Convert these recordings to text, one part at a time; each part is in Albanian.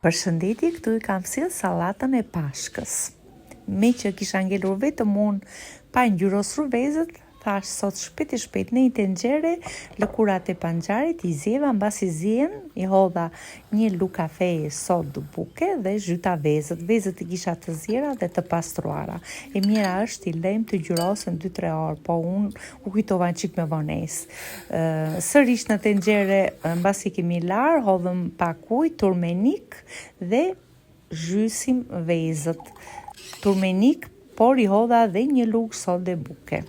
Përshëndetje, këtu I kam sjellë sallatën e pashkës. Me që kisha ngelur vetëm unë pa ngjyrosur vezët, thash sot shpejt në një tenxhere lëkurat e panxarit I zjeva, mbasi zien I hodha një lug kafeje sod buke dhe zhyta vezët. Vezët I kisha të zjera dhe të pastruara. E mira është I lejmë të ngjyrosen 2-3 orë, po unë u kujtova çik me vonesë. Sërish në tenxhere, mbasi kemi larë, hodhëm pak ujë, turmenik dhe zhysim vezët. Turmenik, por I hodha dhe një lugë sode buke.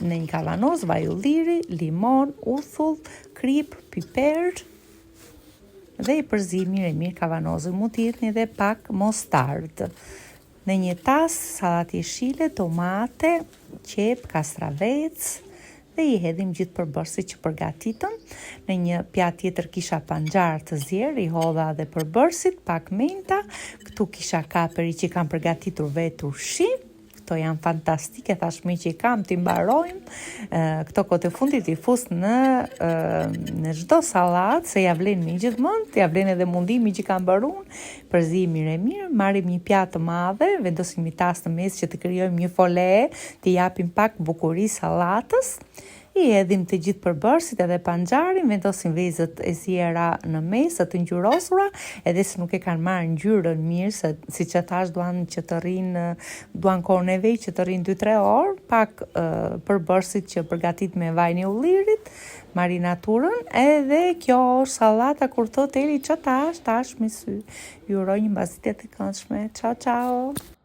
Në një kavanoz, vaj ulliri, limon, uthull, krip, piper dhe I përzi mirë kavanozën. Mund të jetni edhe pak mostardë. Në një tas, sallatë jeshile, tomate, qep, kastravec dhe I hedhim gjithë përbërësit që përgatitëm. Në një pjatë tjetër kisha panxar të zjerë, I hodha dhe përbërësit, pak menta. Këtu kisha kaperi që kam përgatitur vetë ushqim. Këto janë fantastike, tashmë që I kam t'i mbarojmë. Këto kohë të fundit I fus në çdo sallatë, se ja vlen mi gjithmonë, ja vlen edhe mundimi që kam bërë unë. Përzi mirë, marrim një pjatë të madhe, vendosim një tas në mes që të krijojmë një fole, të japim pak bukuri sallatës. I hedhim të gjithë përbërësit edhe panxarin, vendosim vezët e zjera në mes, të ngjyrosura, edhe se nuk e kanë marrë ngjyrën mirë, se si që thash duan kohë nevej që të rrinë 2-3 orë, pak përbërësit që përgatit me vajin e ullirit, marinaturën, edhe kjo është sallata kur thot Eli që tash me sy. Ju uroj një mbasitje të këndshme. Ciao, ciao!